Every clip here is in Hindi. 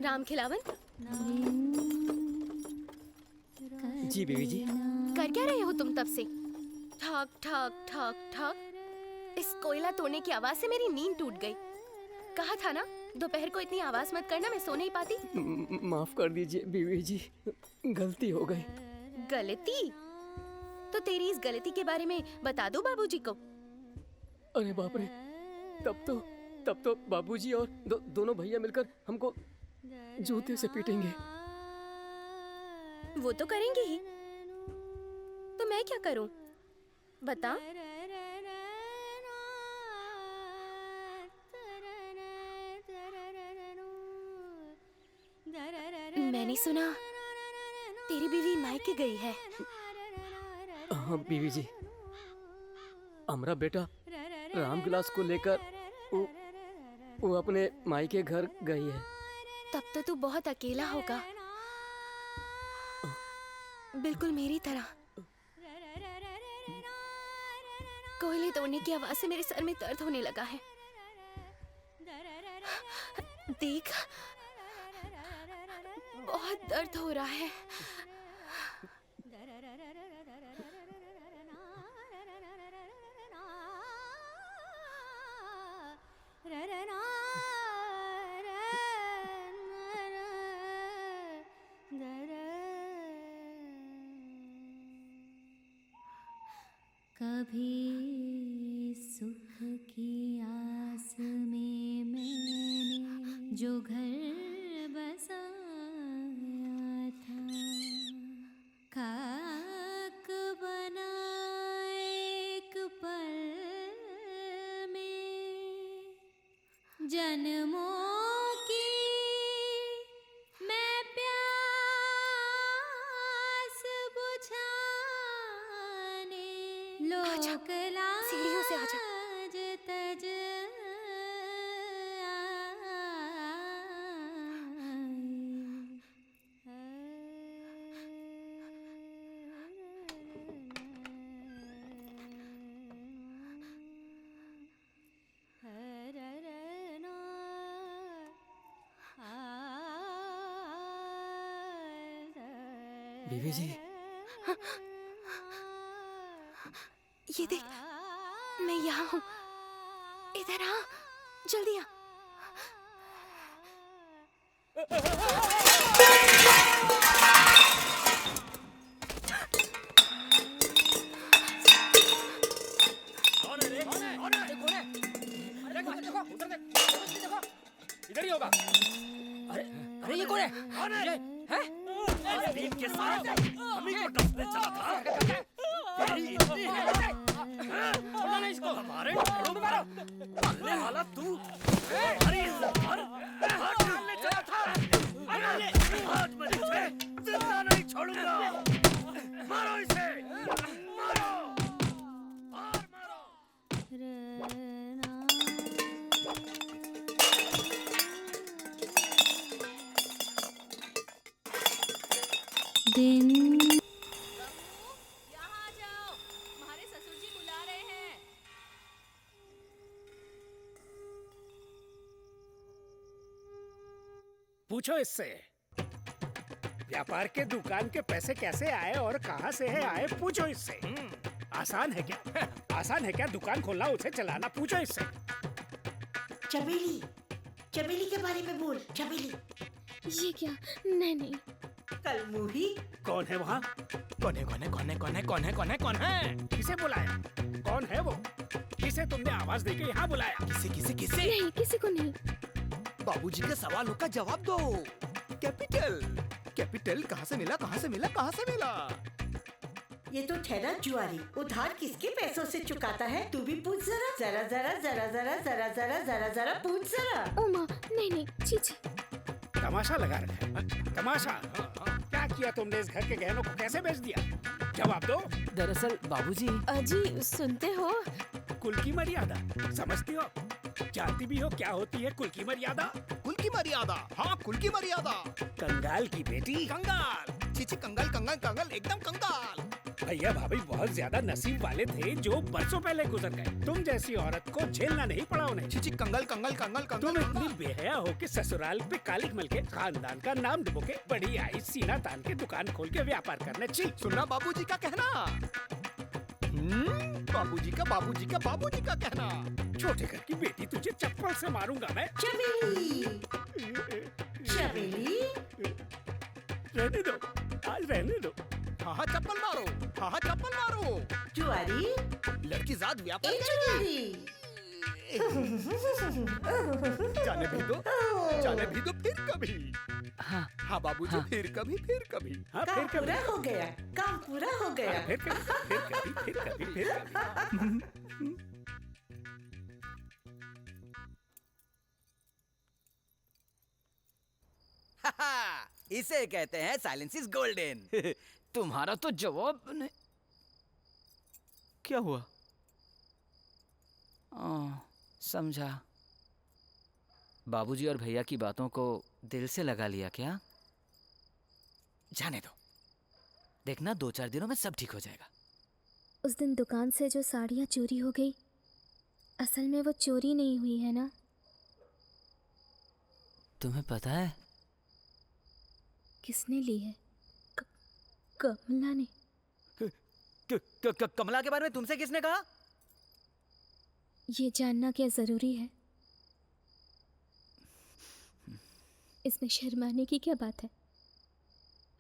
राम खिलावन। जी बीवी जी। कर क्या रहे हो तुम तब से? ठक ठक ठक ठक। इस कोयला तोड़ने की आवाज से मेरी नींद टूट गई। कहा था ना दोपहर को इतनी आवाज मत करना, मैं सो नहीं पाती। माफ कर दीजिए बीवी जी, गलती हो गई। गलती? तो तेरी इस गलती के बारे में बता दो बाबूजी को। अरे बाप रे, तब तो बाबूजी और दोनों भैया मिलकर हमको जूते से पीटेंगे। वो तो करेंगे ही, तो मैं क्या करूं बता? मैंने सुना तेरी बीवी मायके गई है। हाँ बीवी जी, हमारा बेटा रामविलास को लेकर वो अपने मायके घर गई है। तब तो तू बहुत अकेला होगा, बिल्कुल मेरी तरह। कोयले तोड़ने की आवाज से मेरे सर में दर्द होने लगा है। देख, बहुत दर्द हो रहा है। कभी सुख की आस में मैंने जो घर बसाया था, खाक बना एक पल में जन्मों की मैं प्यास बुझाने लोक सीढ़ियों से आजा। लाज तज बीवी जी, ये देख, मैं यहाँ हूँ। इधर आ, जल्दी आ। इधर ही होगा। अरे अरे ये कौन है? ये है? दिन के साथ हम ही को डसने चला था। तेरी इतनी है? छोड़ना नहीं इसको। हमारे घरों में मारने वाला तू हमारी इज्जत पर हाथ डालने चला था। हाथ में नीचे जिंदा नहीं छोड़ूंगा। मारो इसे, मारो और मारो। दिन यहाँ आ जाओ, तुम्हारे ससुर जी बुला रहे हैं। पूछो इससे व्यापार के दुकान के पैसे कैसे आए और कहां से है आए, पूछो इससे। आसान है क्या? आसान है क्या दुकान खोलना, उसे चलाना? पूछो इससे। चमेली, चमेली के बारे में बोल। चमेली, ये क्या? नहीं, कल मुही। कौन है वहाँ? कौन है? किसे बुलाया? कौन है वो? किसे तुमने आवाज देके यहाँ बुलाया? नहीं, किसी को नहीं। बाबूजी के सवालों का जवाब दो। कैपिटल कहाँ से मिला? ये तो ठहरा जुआरी। उधार किसके पैसों से चुकाता है? तू भी पूछ जरा। जरा पूछ जरा। ओ माँ, नहीं, छी। तमाशा लगा रखा है। तमाशा? क्या किया तुमने? इस घर के गहनों को कैसे बेच दिया? जवाब दो। दरअसल बाबूजी, अजी सुनते हो? कुल की मर्यादा समझती हो? जानती भी हो क्या होती है कुल की मर्यादा? कुल की मर्यादा? हाँ, कुल की मर्यादा। कंगाल की बेटी कंगाल। चीची कंगाल, एकदम कंगाल। भैया भाभी बहुत ज्यादा नसीब वाले थे जो बरसों पहले गुजर गए। तुम जैसी औरत को झेलना नहीं पड़ा उन्हें। चीची कंगल कंगल कंगल तुम कंगल इतनी बेहया हो के ससुराल पे कालिक मल के खानदान का नाम डुबो के बड़ी आई सीना तान के दुकान खोल के व्यापार करने छी। सुन रहा बाबूजी का कहना। बाबूजी का कहना। छोटे घर की बेटी, तुझे चप्पल से मारूंगा मैं। चमेली चमेली रहने दो, आज रहने दो। हाँ चप्पल मारो, हाँ चप्पल मारो। जुआरी लड़की जात व्यापार ए जुआरी जाने भी दो फिर कभी। हाँ बाबूजी फिर कभी। हाँ काम फिर पूरा कभी, हो गया, काम पूरा हो गया। फिर कभी। इसे कहते हैं साइलेंस इज गोल्डन। तुम्हारा तो जवाब नहीं। क्या हुआ? समझा। बाबूजी और भैया की बातों को दिल से लगा लिया क्या? जाने दो, देखना 2-4 दिनों में सब ठीक हो जाएगा। उस दिन दुकान से जो साड़ियाँ चोरी हो गई, असल में वो चोरी नहीं हुई है ना? तुम्हें पता है किसने ली है? कमला ने। कमला के बारे में तुमसे किसने कहा? ये जानना क्या जरूरी है? इसमें शर्माने की क्या बात है?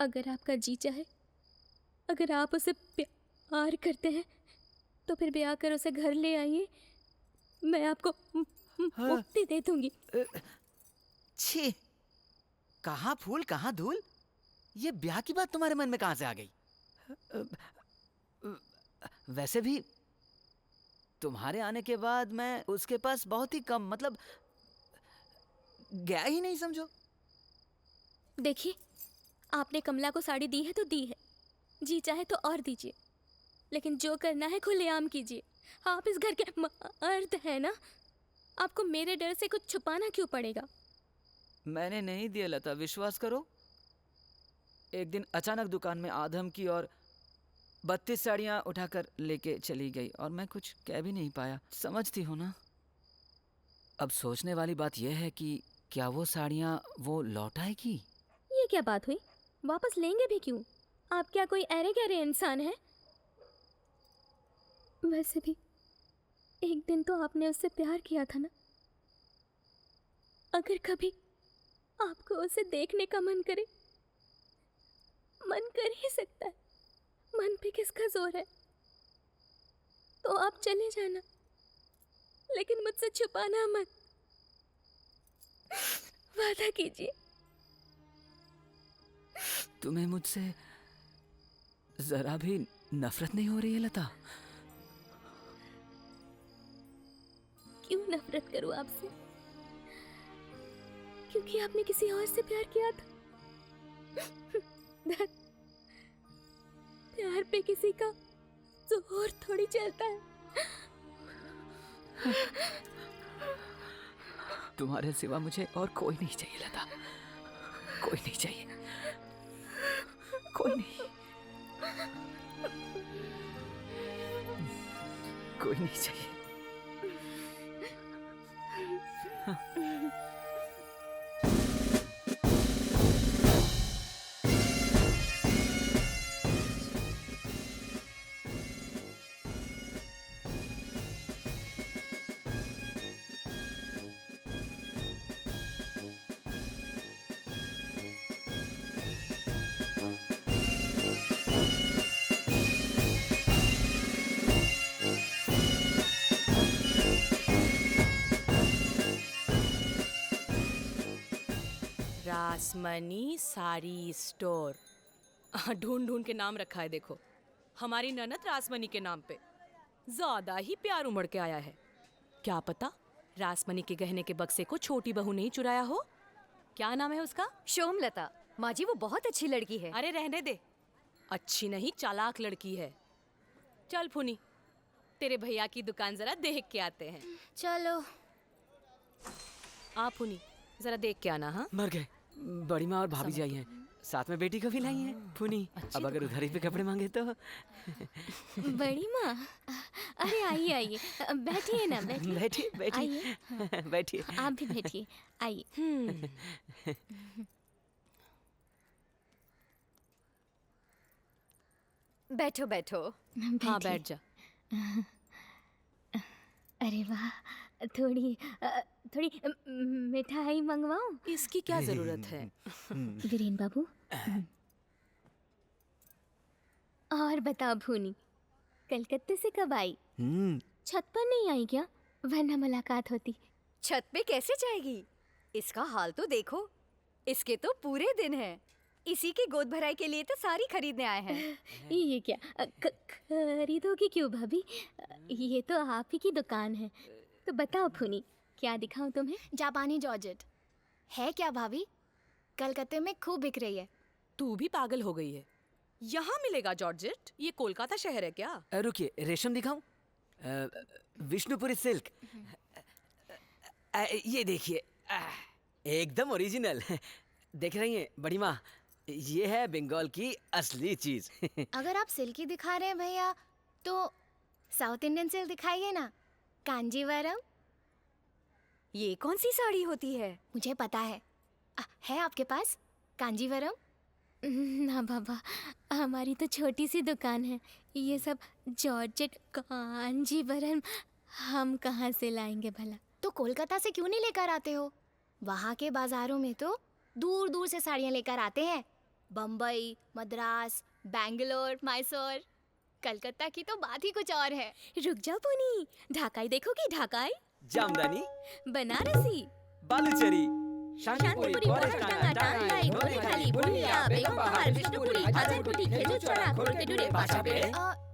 अगर आपका जी चाहे, अगर आप उसे प्यार करते हैं तो फिर ब्याह कर उसे घर ले आइए, मैं आपको मुक्ति दे दूंगी। छी, कहाँ फूल कहाँ धूल। ये ब्याह की बात तुम्हारे मन में कहाँ से आ गई? वैसे भी तुम्हारे आने के बाद मैं उसके पास बहुत ही कम, मतलब गया ही नहीं समझो। देखिए, आपने कमला को साड़ी दी है तो दी है, जी चाहे तो और दीजिए, लेकिन जो करना है खुलेआम कीजिए। आप इस घर के मर्द हैं ना, आपको मेरे डर से कुछ छुपाना क्यों पड़ेगा? मैंने नहीं दिया लता, विश्वास करो। एक दिन अचानक दुकान में आधम की और 32 साड़ियाँ उठाकर लेके चली गई और मैं कुछ कह भी नहीं पाया। समझती हो ना? अब सोचने वाली बात यह है कि क्या वो साड़ियाँ वो लौट आएगी? ये क्या बात हुई? वापस लेंगे भी क्यों? आप क्या कोई अरे गहरे इंसान हैं? वैसे भी एक दिन तो आपने उससे प्यार किया था ना। अगर कभी आपको उसे देखने का मन करे, मन कर ही सकता है, मन पे किसका जोर है? तो आप चले जाना, लेकिन मुझसे छुपाना मत। वादा कीजिए। तुम्हें मुझसे जरा भी नफरत नहीं हो रही है लता? क्यों नफरत करूं आपसे? क्योंकि आपने किसी और से प्यार किया था। प्यार पे किसी का जोर थोड़ी चलता है। तुम्हारे सिवा मुझे और कोई नहीं चाहिए लता, कोई नहीं चाहिए, कोई नहीं, कोई नहीं चाहिए। रासमणी साड़ी स्टोर। ढूंढ ढूंढ के नाम रखा है देखो, हमारी ननद रासमणी के नाम पे। ज्यादा ही प्यार उमड़ के आया है। क्या पता रासमणी के गहने के बक्से को छोटी बहू ने ही चुराया हो। क्या नाम है उसका? शोमलता। माँ जी वो बहुत अच्छी लड़की है। अरे रहने दे, अच्छी नहीं चालाक लड़की है। चल फुनी, तेरे भैया की दुकान जरा देख के आते हैं। चलो। आप फुनी जरा देख के आना। हाँ मर गए, बड़ी माँ और भाभी जी आई हैं। साथ में बेटी को भी लाई है फूनी। अब अगर उधारी पे कपड़े मांगे तो। बड़ी माँ, अरे आइए आइए, बैठिए ना, बैठिए। बैठिए बैठिए आइए, बैठिए। आप भी बैठिए, आइए। बैठो बैठो। हाँ बैठिए। बैठ जा। अरे वाह, थोड़ी थोड़ी मिठाई मंगवाऊं? इसकी क्या जरूरत है? वीरेन बाबू। और बताओ भूनी, कलकत्ते से कब आई? छत पर नहीं आई क्या? वरना मुलाकात होती। छत पे कैसे जाएगी? इसका हाल तो देखो, इसके तो पूरे दिन है। इसी की गोद भराई के लिए तो सारी खरीदने आए हैं। ये क्या खरीदोगी क्यों भाभी? ये तो आप ही की दुकान है। तो बताओ भूनी, क्या दिखाऊं तुम्हें? जापानी जॉर्जेट है क्या भाभी? कलकत्ते में खूब बिक रही है। तू भी पागल हो गई है। यहाँ मिलेगा जॉर्जेट? ये कोलकाता शहर है क्या? रुकिए, रेशम दिखाऊं? विष्णुपुरी सिल्क। ये देखिए, एकदम ओरिजिनल। देख रही हैं बड़ी माँ, ये है बंगाल की असली चीज। अगर आप सिल्की दिखा रहे हैं भैया, तो साउथ इंडियन सिल्क दिखाइए ना, कांजीवरम। ये कौन सी साड़ी होती है? मुझे पता है आपके पास कांजीवरम? ना बाबा, हमारी तो छोटी सी दुकान है। ये सब जॉर्जेट कांजीवरम हम कहाँ से लाएंगे भला? तो कोलकाता से क्यों नहीं लेकर आते हो? वहाँ के बाजारों में तो दूर दूर से साड़ियाँ लेकर आते हैं। बम्बई, मद्रास, बैंगलोर, मैसूर। कलकत्ता की तो बात ही कुछ और है। रुक जाओ पुनी, ढाकाई देखोगी? ढाकाई, जामदानी, बनारसी, बालूचरी, शांतिपुरी, पोरटांगा, टांगलाई, नोरीखाली, बुनिया, बेगम बहार, विष्णुपुरी, हाजरपुरी, खेजूर चौरा, खोड़केडुरे, पाशा पेड़े।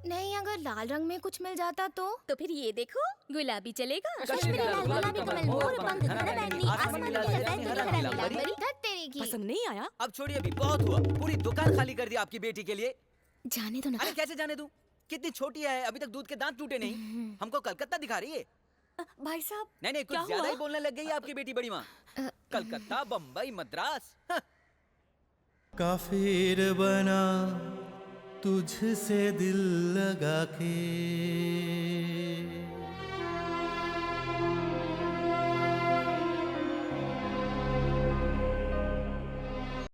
नहीं, अगर लाल रंग में कुछ मिल जाता तो फिर ये देखो, गुलाबी चलेगा? कश्मीरी लाल, गुलाबी कमल, मोर पंख, घना बैंगनी, आसमानी लाल, बैंगनी, हरा नीलांबरी। धत तेरी की। पसंद नहीं आया? अब छोड़िए, अभी बहुत हुआ। पूरी दुकान खाली कर दी आपकी बेटी के लिए। जाने दो ना। अरे कैसे जाने दूं? कितनी छोटी है, अभी तक दूध के दांत टूटे नहीं। हमको कलकत्ता दिखा रही है। भाई साहब, नहीं, कुछ क्या ज्यादा हुआ? ही बोलने लग गई है आपकी बेटी बड़ी माँ। कलकत्ता, बम्बई, मद्रास। काफिर बना तुझसे दिल लगा के।